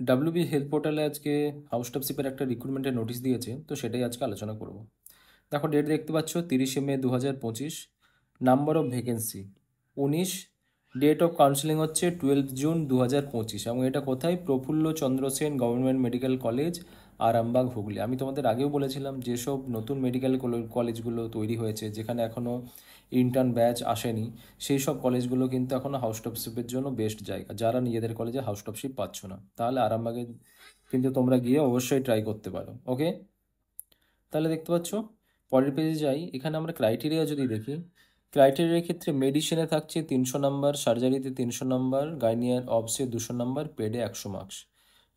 WB health পোর্টালে আজকে হাউসটপশিপের একটা রিক্রুটমেন্টের নোটিশ দিয়েছে, তো সেটাই আজকে আলোচনা করব। দেখো ডেট দেখতে পাচ্ছ 30শে May 2025। Number of vacancy 19। Date of counselling হচ্ছে 12 জুন 2025 এবং এটা কোথায়? Prafulla Chandra Sen government medical college, Arambagh, Hooghly. আমি তোমাদের আগেও বলেছিলাম যেসব নতুন মেডিকেল কলেজগুলো তৈরি হয়েছে, যেখানে এখনও ইন্টার্ন ব্যাচ আসেনি, সেই সব কলেজগুলো কিন্তু এখনও হাউসটপশিপের জন্য বেস্ট জায়গা। যারা নিজেদের কলেজে হাউসটপশিপ পাচ্ছ না, তাহলে আরামবাগে কিন্তু তোমরা গিয়ে অবশ্যই ট্রাই করতে পারো। ওকে, তাহলে দেখতে পাচ্ছ পরের পেজে যাই। এখানে আমরা ক্রাইটেরিয়া যদি দেখি, ক্রাইটেরিয়ার ক্ষেত্রে মেডিসিনে থাকছে 300 নম্বর, সার্জারিতে 300 নম্বর, গাইনিয়ার অবসে 200 নম্বর, পেডে 100 মার্কস।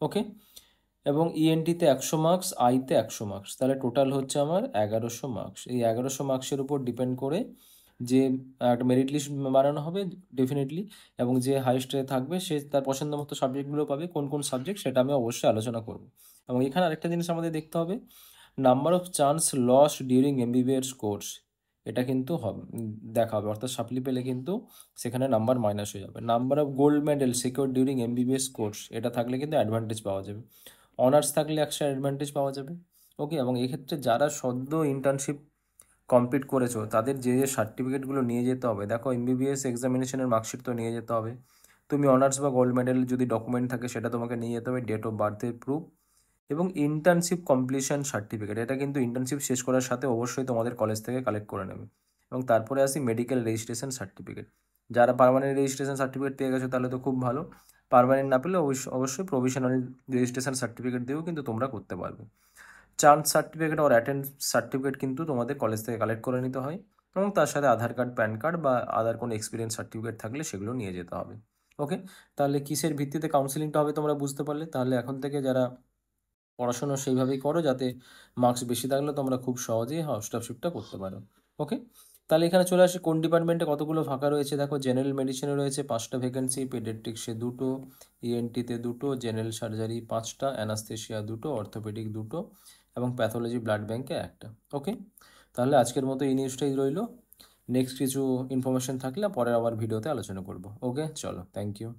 ওকে, এবং ইএনটিতে 100 মার্কস, আইতে 100 মার্কস, তাহলে টোটাল হচ্ছে আমার 1100 মার্কস। এই 1100 মার্কসের উপর ডিপেন্ড করে যে একটা মেরিট লিস্ট বানানো হবে ডেফিনেটলি, এবং যে হাইস্টে থাকবে সে তার পছন্দ মতো সাবজেক্টগুলো পাবে। কোন কোন সাবজেক্ট সেটা আমি অবশ্যই আলোচনা করব। এবং এখানে আরেকটা জিনিস আমাদের দেখতে হবে, number of chance loss during MBBS course, এটা কিন্তু দেখা হবে। অর্থাৎ সাপ্লি পেলে কিন্তু সেখানে নাম্বার মাইনাস হয়ে যাবে। Number of gold medal secure during MBBS course, এটা থাকলে কিন্তু অ্যাডভান্টেজ পাওয়া যাবে। অনার্স থাকলে একটা অ্যাডভান্টেজ পাওয়া যাবে। ওকে, এবং এক্ষেত্রে যারা সদ্য ইন্টার্নশিপ কমপ্লিট করেছো তাদের যে যে সার্টিফিকেটগুলো নিয়ে যেতে হবে, দেখো এমবিবিএস এক্সামিনেশনের মার্কশিট তো নিয়ে যেতে হবে। তুমি অনার্স বা গোল্ড মেডেল যদি ডকুমেন্ট থাকে সেটা তোমাকে নিয়ে যেতে হবে, ডেট অফ বার্থের প্রুফ, এবং ইন্টার্নশিপ কমপ্লিশন সার্টিফিকেট। এটা কিন্তু ইন্টার্নশিপ শেষ করার সাথে অবশ্যই তোমাদের কলেজ থেকে কালেক্ট করে নেবে। এবং তারপরে আসি মেডিকেল রেজিস্ট্রেশন সার্টিফিকেট। যারা পার্মানেন্ট রেজিস্ট্রেশন সার্টিফিকেট পেয়ে গেছো তাহলে তো খুব ভালো। পার্মানেন্ট না পেলে অবশ্যই প্রভিশনাল রেজিস্ট্রেশন সার্টিফিকেট দিয়েও কিন্তু তোমরা করতে পারবে। চান্স সার্টিফিকেট আর অ্যাটেন্ড সার্টিফিকেট কিন্তু তোমাদের কলেজ থেকে কালেক্ট করে নিতে হয়, এবং তার সাথে আধার কার্ড, প্যান কার্ড বা আদার কোনো এক্সপিরিয়েন্স সার্টিফিকেট থাকলে সেগুলো নিয়ে যেতে হবে। ওকে, তাহলে কিসের ভিত্তিতে কাউন্সিলিংটা হবে তোমরা বুঝতে পারলে। তাহলে এখন থেকে যারা পড়াশোনা সেইভাবেই করো যাতে মার্কস বেশি থাকলে তোমরা খুব সহজেই স্কলারশিপটা করতে পারো। ওকে, তাহলে এখানে চলে আসি কোন ডিপার্টমেন্টে কতগুলো ফাঁকা রয়েছে। দেখো জেনারেল মেডিসিনে রয়েছে 5টা ভ্যাকেন্সি, পেডিয়াট্রিক্সে 2টো, ইএনটিতে 2টো, জেনারেল সার্জারি 5টা, অ্যানাস্থেশিয়া 2টো, অর্থোপেডিক 2টো, এবং প্যাথোলজি ব্লাড ব্যাঙ্কে 1টা। ওকে, তাহলে আজকের মতো এই নিউজটাই রইলো। নেক্সট কিছু ইনফরমেশন থাকলে পরে আবার ভিডিওতে আলোচনা করব। ওকে, চলো, থ্যাংক ইউ।